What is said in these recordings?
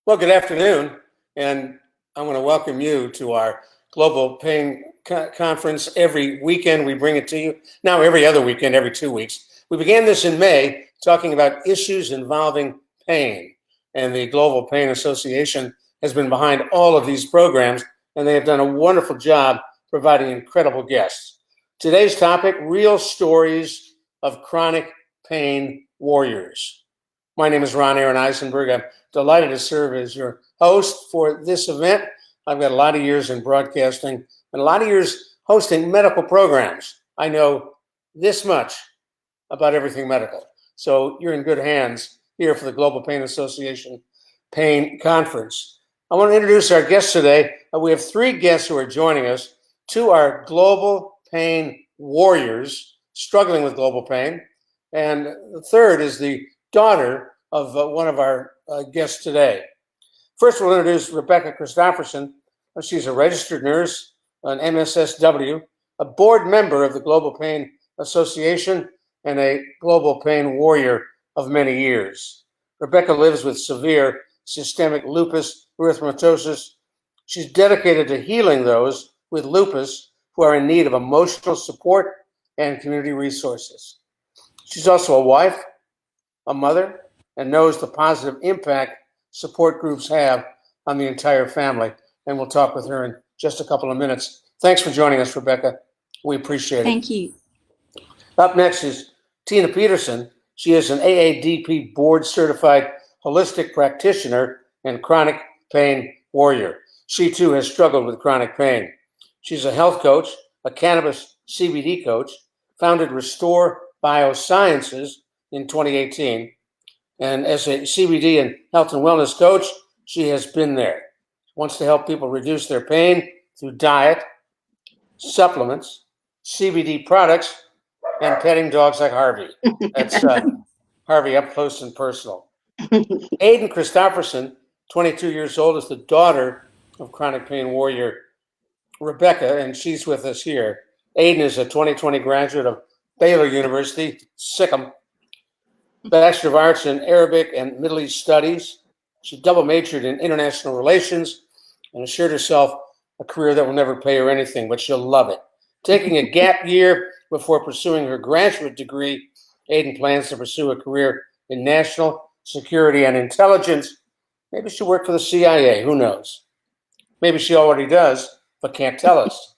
Well, good afternoon, and I want to welcome you to our Global Pain Conference. Every weekend we bring it to you. Now every other weekend, every 2 weeks. We began this in May, talking about issues involving pain, and the Global Pain Association has been behind all of these programs, and they have done a wonderful job providing incredible guests. Today's topic, real stories of chronic pain warriors. My name is Ron Aaron Eisenberg. I'm delighted to serve as your host for this event. I've got a lot of years in broadcasting and a lot of years hosting medical programs. I know this much about everything medical. So you're in good hands here for the Global Pain Association Pain Conference. I want to introduce our guests today. We have 3 guests who are joining us. 2 are global pain warriors struggling with global pain. And the third is the daughter of one of our guests today. First, we'll introduce Rebecca Christopherson. She's a registered nurse, an MSSW, a board member of the Global Pain Association, and a global pain warrior of many years. Rebecca lives with severe systemic lupus erythematosus. She's dedicated to healing those with lupus who are in need of emotional support and community resources. She's also a wife, a mother, and knows the positive impact support groups have on the entire family. And we'll talk with her in just a couple of minutes. Thanks for joining us, Rebecca. We appreciate it. Thank you. Up next is Tina Peterson. She is an AADP board certified holistic practitioner and chronic pain warrior. She too has struggled with chronic pain. She's a health coach, a cannabis CBD coach, founded Restore Biosciences in 2018. And as a CBD and health and wellness coach, she has been there. She wants to help people reduce their pain through diet, supplements, CBD products, and petting dogs like Harvey. That's Harvey up close and personal. Aiden Christopherson, 22 years old, is the daughter of chronic pain warrior Rebecca, and she's with us here. Aiden is a 2020 graduate of Baylor University, Sikkim, Bachelor of Arts in Arabic and Middle East Studies. She double majored in international relations and assured herself a career that will never pay her anything, but she'll love it. Taking a gap year before pursuing her graduate degree, Aiden plans to pursue a career in national security and intelligence. Maybe she'll work for the CIA, who knows? Maybe she already does, but can't tell us.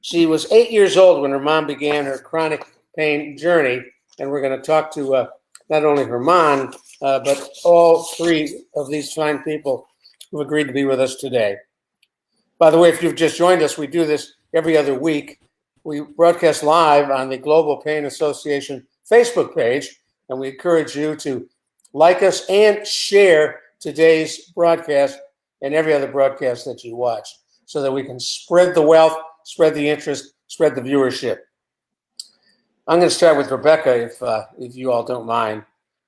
She was 8 years old when her mom began her chronic pain journey, and we're going to talk to not only her mom, but all 3 of these fine people who agreed to be with us today. By the way, if you've just joined us, we do this every other week. We broadcast live on the Global Pain Association Facebook page, and we encourage you to like us and share today's broadcast and every other broadcast that you watch so that we can spread the wealth, spread the interest, spread the viewership. I'm going to start with Rebecca, if you all don't mind.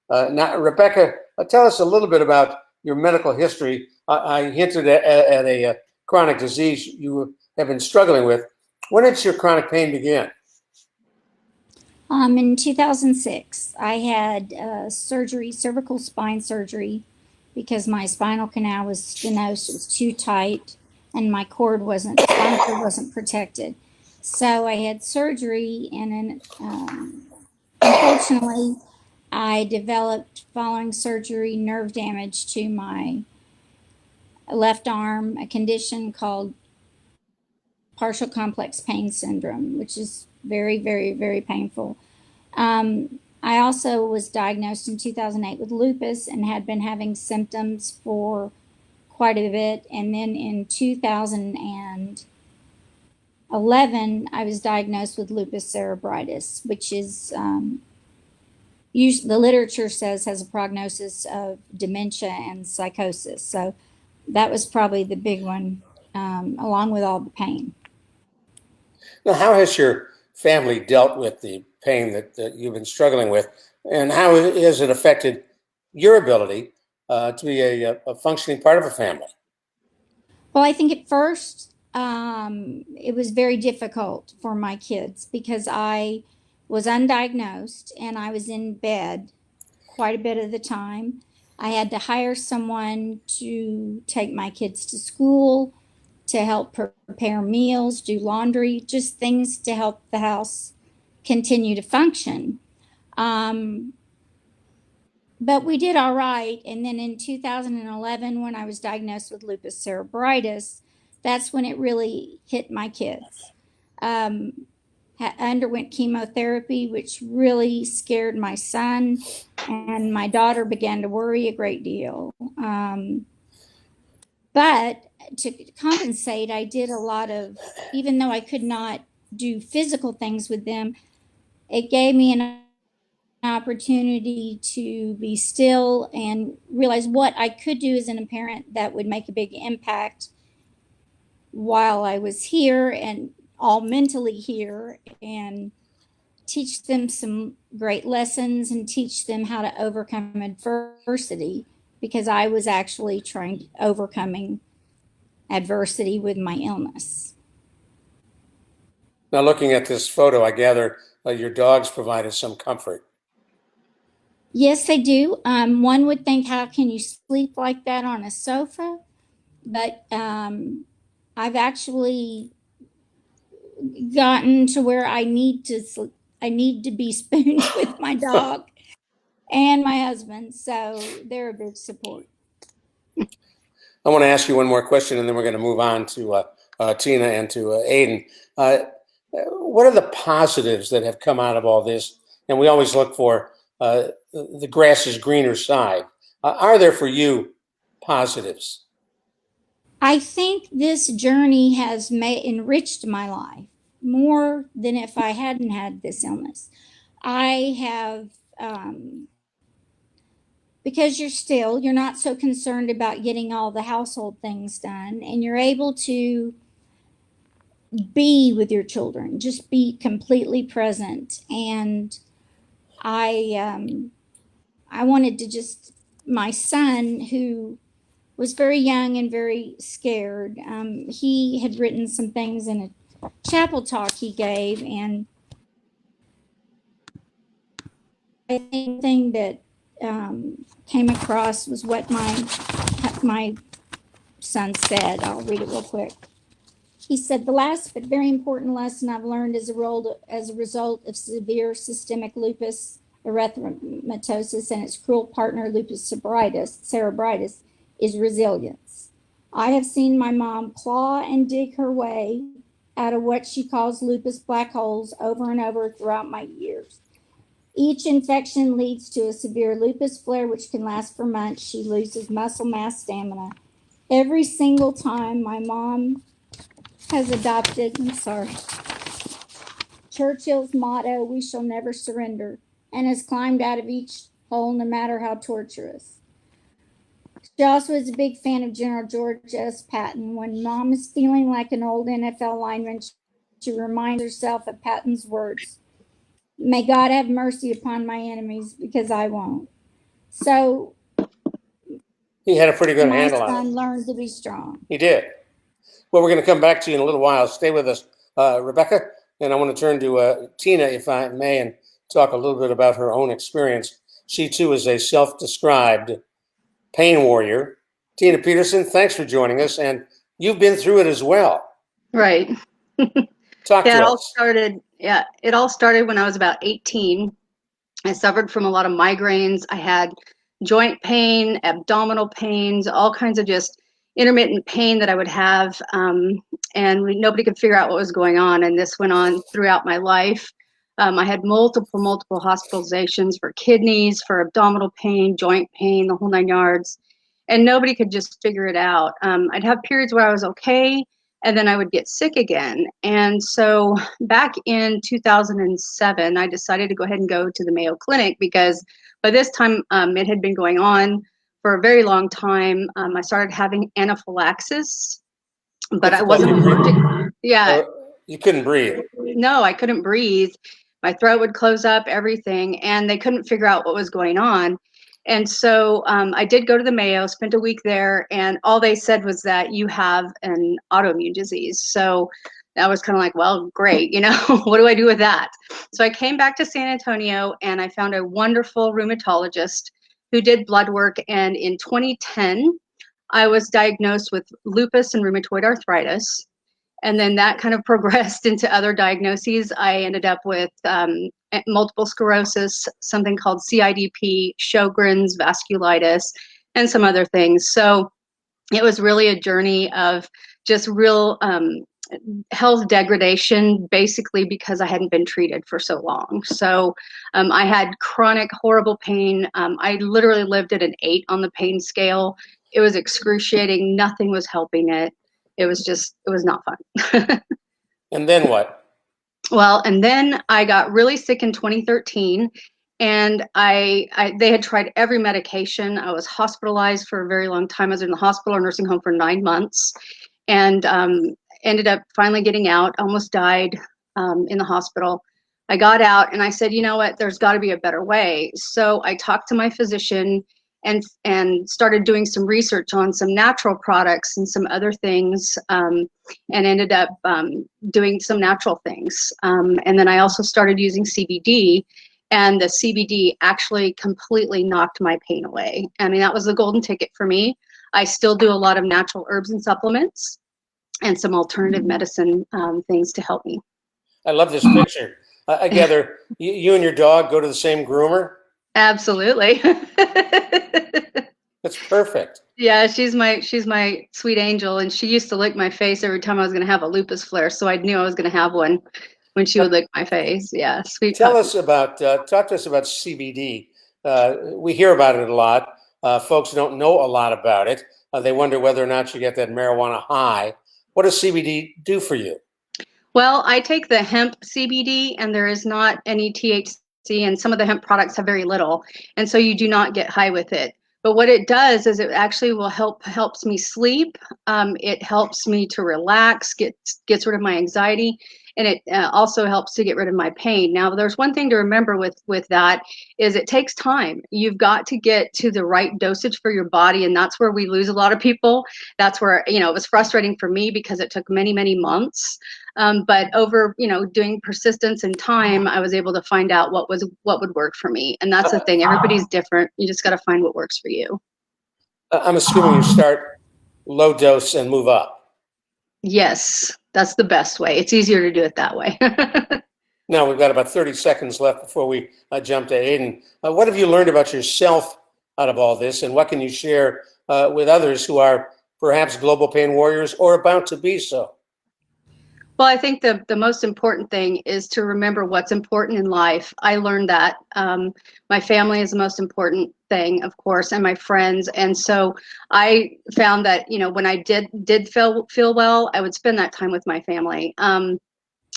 Now, Rebecca, tell us a little bit about your medical history. I hinted at a chronic disease you have been struggling with. When did your chronic pain begin? In 2006, I had surgery, cervical spine surgery, because my spinal canal was stenosed, it was too tight, and my spinal cord wasn't protected. So I had surgery, and then unfortunately, I developed, following surgery, nerve damage to my left arm, a condition called partial complex pain syndrome, which is very, very, very painful. I also was diagnosed in 2008 with lupus and had been having symptoms for quite a bit. And then in 2011, I was diagnosed with lupus cerebritis, which is, the literature says, has a prognosis of dementia and psychosis. So that was probably the big one, along with all the pain. Now, how has your family dealt with the pain that you've been struggling with, and how has it affected your ability to be a functioning part of a family? Well, I think at first it was very difficult for my kids because I was undiagnosed and I was in bed quite a bit of the time. I had to hire someone to take my kids to school, to help prepare meals, do laundry, just things to help the house continue to function. Um, but we did all right. And then in 2011, when I was diagnosed with lupus cerebritis, that's when it really hit my kids. Um, Underwent chemotherapy, which really scared my son, and my daughter began to worry a great deal. But to compensate, I did a lot of, even though I could not do physical things with them, it gave me an opportunity to be still and realize what I could do as an parent that would make a big impact while I was here and all mentally here, and teach them some great lessons and teach them how to overcome adversity, because I was actually trying to overcoming adversity with my illness. Now, looking at this photo, I gather your dogs provided some comfort. Yes, they do. One would think, how can you sleep like that on a sofa? But I've actually gotten to where I need to sleep. I need to be spooned with my dog and my husband, so they're a big support. I want to ask you one more question, and then we're going to move on to Tina and to Aiden. What are the positives that have come out of all this? And we always look for the grass is greener side. Are there for you positives? I think this journey has enriched my life more than if I hadn't had this illness. I have, because you're not so concerned about getting all the household things done, and you're able to be with your children, just be completely present. And I wanted to just, my son, who was very young and very scared, he had written some things in a chapel talk he gave, and I think the thing that came across was what my son said. I'll read it real quick. He said, "The last but very important lesson I've learned as a result of severe systemic lupus erythematosus and its cruel partner lupus cerebritis is resilience. I have seen my mom claw and dig her way out of what she calls lupus black holes over and over throughout my years. Each infection leads to a severe lupus flare, which can last for months. She loses muscle mass, stamina. Every single time my mom has adopted, Churchill's motto, 'We shall never surrender,' and has climbed out of each hole, no matter how torturous. She also is a big fan of General George S. Patton. When mom is feeling like an old NFL lineman, she reminds herself of Patton's words, 'May God have mercy upon my enemies, because I won't.' So He had a pretty good my handle on it. son learned to be strong." He did. Well, we're going to come back to you in a little while. Stay with us, Rebecca. And I want to turn to Tina, if I may, and talk a little bit about her own experience. She, too, is a self-described pain warrior. Tina Peterson, thanks for joining us. And you've been through it as well. Right. Talk Yeah, to it all us. started. Yeah, it all started when I was about 18. I suffered from a lot of migraines. I had joint pain, abdominal pains, all kinds of just intermittent pain that I would have, and nobody could figure out what was going on. And this went on throughout my life. I had multiple hospitalizations for kidneys, for abdominal pain, joint pain, the whole 9 yards, and nobody could just figure it out. I'd have periods where I was okay, and then I would get sick again. And so back in 2007, I decided to go ahead and go to the Mayo Clinic, because by this time it had been going on for a very long time. I started having anaphylaxis, but I wasn't allergic. Yeah. You couldn't breathe. No, I couldn't breathe. My throat would close up, everything, and they couldn't figure out what was going on. And so I did go to the Mayo, spent a week there, and all they said was that you have an autoimmune disease. So I was kind of like, well, great, what do I do with that? So I came back to San Antonio, and I found a wonderful rheumatologist who did blood work. And in 2010, I was diagnosed with lupus and rheumatoid arthritis. And then that kind of progressed into other diagnoses. I ended up with multiple sclerosis, something called CIDP, Sjogren's, vasculitis, and some other things. So it was really a journey of just real health degradation, basically because I hadn't been treated for so long. So I had chronic, horrible pain. I literally lived at an 8 on the pain scale. It was excruciating. Nothing was helping it. It was not fun. And then what? Well, and then I got really sick in 2013, and they had tried every medication. I was hospitalized for a very long time. I was in the hospital or nursing home for 9 months, and ended up finally getting out. Almost died in the hospital. I got out, and I said, you know what? There's got to be a better way. So I talked to my physician and started doing some research on some natural products and some other things, and ended up doing some natural things. And then I also started using CBD, and the CBD actually completely knocked my pain away. I mean, that was the golden ticket for me. I still do a lot of natural herbs and supplements and some alternative medicine things to help me. I love this picture. I gather you and your dog go to the same groomer? Absolutely. That's perfect. Yeah, she's my sweet angel, and she used to lick my face every time I was going to have a lupus flare, so I knew I was going to have one when she would lick my face. Yeah, sweet Tell puppy. us about, talk to us about CBD. We hear about it a lot. Folks don't know a lot about it. They wonder whether or not you get that marijuana high. What does CBD do for you? Well, I take the hemp CBD, and there is not any THC, and some of the hemp products have very little, and so you do not get high with it. But what it does is it actually will helps me sleep. It helps me to relax, gets rid of my anxiety, and it also helps to get rid of my pain. Now, there's one thing to remember with that is it takes time. You've got to get to the right dosage for your body, and that's where we lose a lot of people. That's where, it was frustrating for me because it took many, many months. But over, doing persistence and time, I was able to find out what would work for me. And that's the thing. Everybody's different. You just got to find what works for you. I'm assuming you start low dose and move up. Yes, that's the best way. It's easier to do it that way. Now we've got about 30 seconds left before we jump to Aiden. What have you learned about yourself out of all this, and what can you share with others who are perhaps global pain warriors or about to be so? Well, I think the most important thing is to remember what's important in life. I learned that my family is the most important thing, of course, and my friends. And so I found that, when I did feel well, I would spend that time with my family.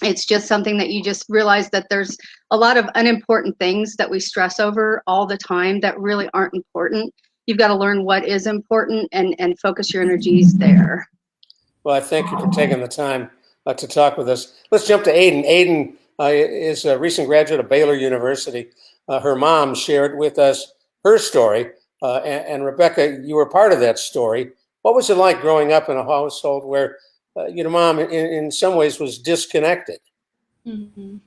It's just something that you just realize that there's a lot of unimportant things that we stress over all the time that really aren't important. You've got to learn what is important and focus your energies there. Well, I thank you for taking the time to talk with us. Let's jump to Aiden. Aiden is a recent graduate of Baylor University. Her mom shared with us her story. And Rebecca, you were part of that story. What was it like growing up in a household where your mom, in some ways, was disconnected? Mhm.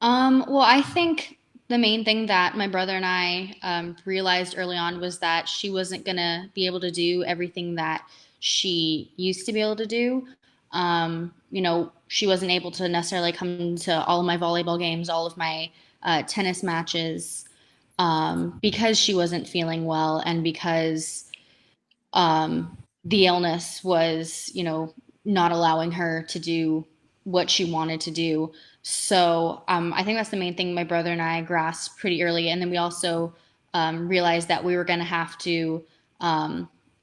Well, I think the main thing that my brother and I realized early on was that she wasn't gonna be able to do everything that she used to be able to do. She wasn't able to necessarily come to all of my volleyball games, all of my tennis matches, because she wasn't feeling well and because the illness was, not allowing her to do what she wanted to do. So I think that's the main thing my brother and I grasped pretty early. And then we also realized that we were going to have to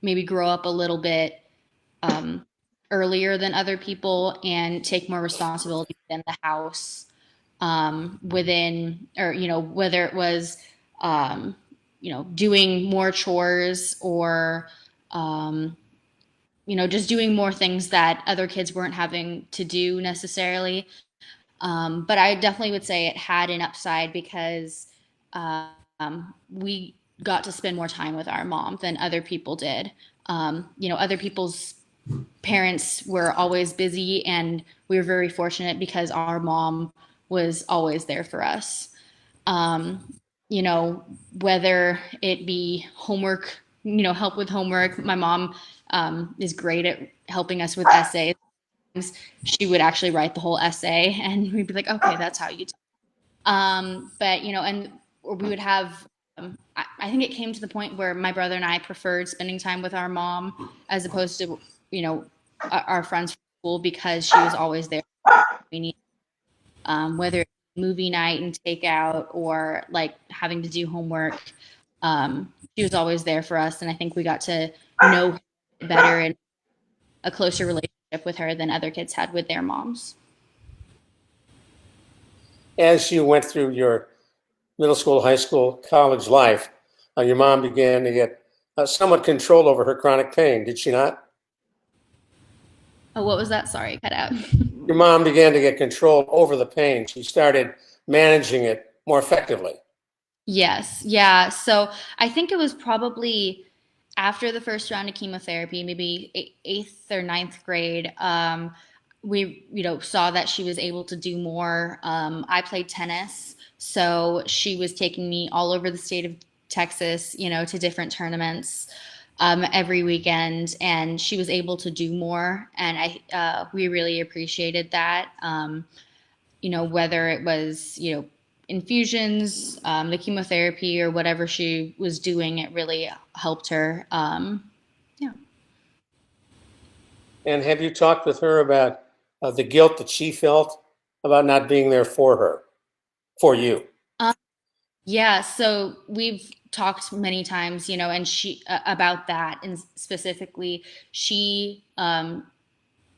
maybe grow up a little bit um, earlier than other people and take more responsibility within the house, within, or, whether it was, um, doing more chores or, um, just doing more things that other kids weren't having to do necessarily. But I definitely would say it had an upside because we got to spend more time with our mom than other people did. Other people's parents were always busy, and we were very fortunate because our mom was always there for us. Um, you know, whether it be homework, you know, help with homework. My mom is great at helping us with essays. She would actually write the whole essay, and we'd be like, okay, that's how you do. But you know, and or we would have. I think it came to the point where my brother and I preferred spending time with our mom as opposed to, you know, our friends from school, because she was always there. We need, whether it's movie night and takeout or like having to do homework. She was always there for us, and I think we got to know her better and a closer relationship with her than other kids had with their moms. As you went through your middle school, high school, college life, your mom began to get somewhat control over her chronic pain, did she not? Oh, what was that? Sorry, cut out. Your mom began to get control over the pain. She started managing it more effectively. Yes, yeah. So I think it was probably after the first round of chemotherapy, maybe eighth or ninth grade. We, you know, saw that she was able to do more. I played tennis, so she was taking me all over the state of Texas, you know, to different tournaments every weekend, and she was able to do more. And we really appreciated that. You know, whether it was, you know, infusions, the chemotherapy, or whatever she was doing, it really helped her. Yeah. And have you talked with her about the guilt that she felt about not being there for her, for you? Um, yeah. So we've talked many times, you know, and she about that, and specifically, she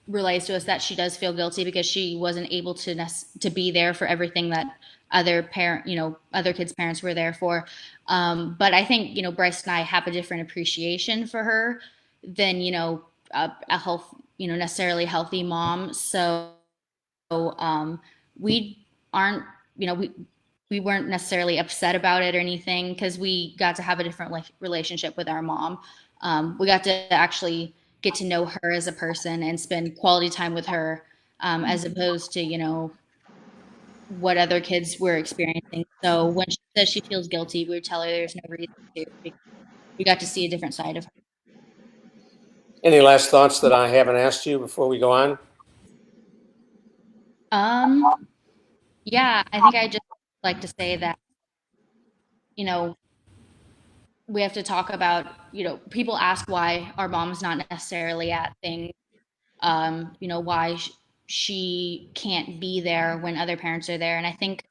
realized to us that she does feel guilty because she wasn't able to be there for everything that other kids' parents were there for. But I think, you know, Bryce and I have a different appreciation for her than, you know, a health, you know, necessarily healthy mom. So we aren't, you know, we weren't necessarily upset about it or anything, because we got to have a different relationship with our mom. We got to actually get to know her as a person and spend quality time with her, as opposed to, you know, what other kids were experiencing. So when she says she feels guilty, we would tell her there's no reason to, because we got to see a different side of her. Any last thoughts that I haven't asked you before we go on? Yeah, I think I just like to say that, you know, we have to talk about, you know, people ask why our mom's not necessarily at things, you know, why she can't be there when other parents are there. And I think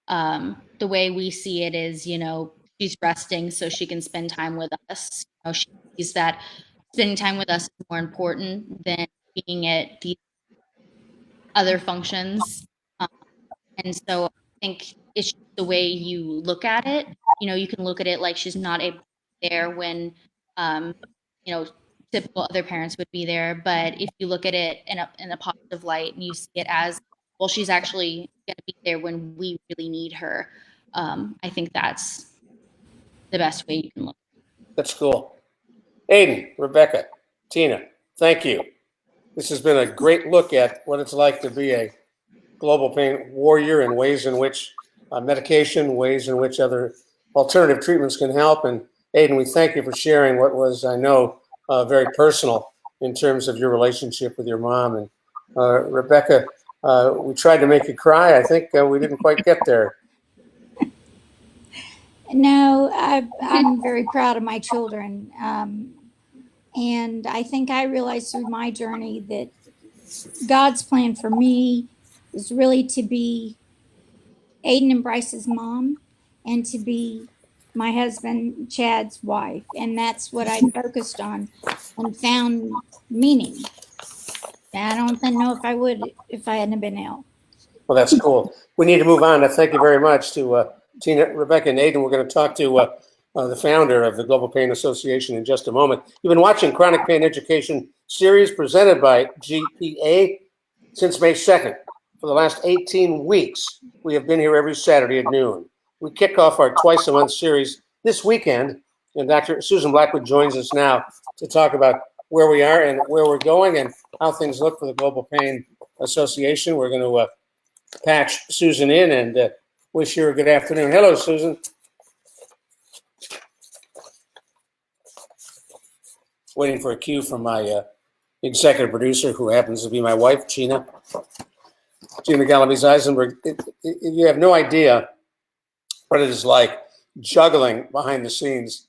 the way we see it is, you know, she's resting so she can spend time with us. You know, she sees that spending time with us is more important than being at these other functions. Um, and so I think it's just the way you look at it. You know, you can look at it like she's not able to be there when, um, you know, typical other parents would be there. But if you look at it in a positive light and you see it as, well, she's actually going to be there when we really need her. I think that's the best way you can look. That's cool. Aiden, Rebecca, Tina, thank you. This has been a great look at what it's like to be a global pain warrior, and ways in which medication, ways in which other alternative treatments can help. And Aiden, we thank you for sharing what was, I know, very personal in terms of your relationship with your mom. And Rebecca, we tried to make you cry. I think we didn't quite get there. No, I'm very proud of my children. And I think I realized through my journey that God's plan for me is really to be Aiden and Bryce's mom and to be my husband Chad's wife. And that's what I focused on and found meaning. And I don't know if I would if I hadn't been ill. Well, that's cool. We need to move on. Thank you very much to Tina, Rebecca, and Aiden. We're going to talk to the founder of the Global Pain Association in just a moment. You've been watching Chronic Pain Education series presented by GPA since May 2nd. For the last 18 weeks, we have been here every Saturday at noon. We kick off our twice-a-month series this weekend, and Dr. Susan Blackwood joins us now to talk about where we are and where we're going and how things look for the Global Pain Association. We're going to patch Susan in and wish her a good afternoon. Hello, Susan. waiting for a cue from my executive producer, who happens to be my wife, Gina Galaviz-Eisenberg. You have no idea what it is like juggling behind the scenes,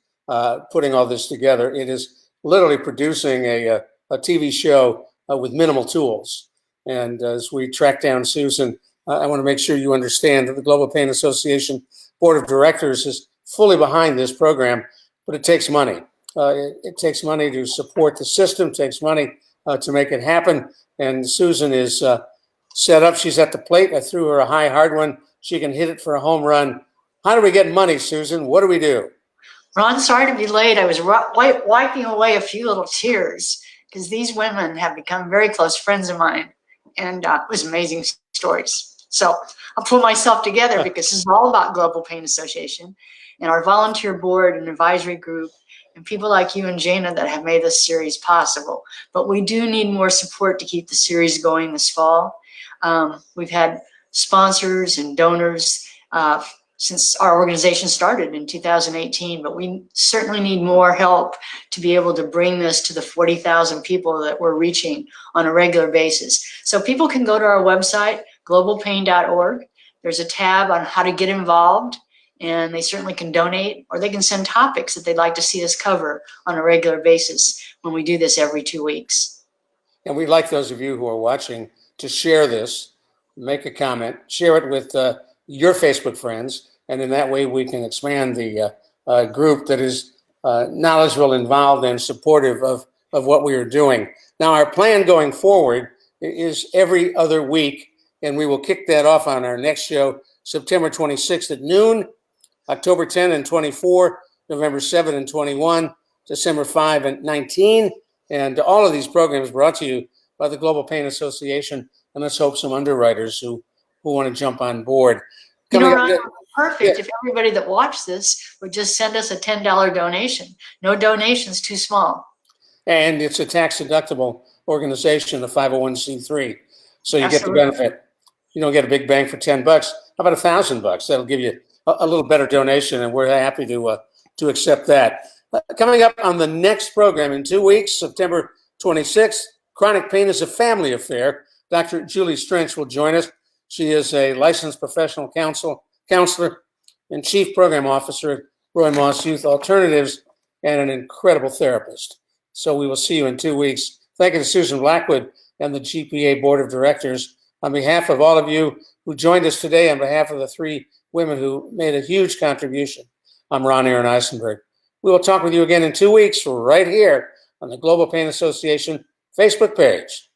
putting all this together. It is literally producing a TV show with minimal tools. And as we track down Susan, I want to make sure you understand that the Global Pain Association Board of Directors is fully behind this program, but it takes money. It takes money to support the system, takes money to make it happen. And Susan is set up. She's at the plate. I threw her a high, hard one. She can hit it for a home run. How do we get money, Susan? What do we do? Ron, sorry to be late. I was wiping away a few little tears because these women have become very close friends of mine, and it was amazing stories. So I'll pull myself together because this is all about Global Pain Association and our volunteer board and advisory group and people like you and Jana that have made this series possible. But we do need more support to keep the series going this fall. We've had sponsors and donors since our organization started in 2018, but we certainly need more help to be able to bring this to the 40,000 people that we're reaching on a regular basis. So people can go to our website, globalpain.org. There's a tab on how to get involved, and they certainly can donate, or they can send topics that they'd like to see us cover on a regular basis when we do this every 2 weeks. And we'd like those of you who are watching to share this, make a comment, share it with your Facebook friends, and in that way we can expand the group that is knowledgeable, involved, and supportive of what we are doing. Now, our plan going forward is every other week, and we will kick that off on our next show, September 26th at noon, October 10 and 24, November 7 and 21, December 5 and 19, and all of these programs brought to you by the Global Pain Association, and let's hope some underwriters who want to jump on board. Ron, perfect if everybody that watched this would just send us a $10 donation. No donation's too small. And it's a tax-deductible organization, a 501c3, so you get the benefit. You don't get a big bang for $10. How about $1,000? That'll give you a little better donation, and we're happy to accept that. Coming up on the next program in 2 weeks, September 26th, chronic pain is a family affair. Dr. Julie Strench will join us. She is a licensed professional counselor and chief program officer at Roy Moss Youth Alternatives, and an incredible therapist. So we will see you in 2 weeks. Thank you to Susan Blackwood and the GPA Board of Directors. On behalf of all of you who joined us today, on behalf of the three women who made a huge contribution, I'm Ron Aaron Eisenberg. We will talk with you again in 2 weeks right here on the Global Pain Association Facebook page.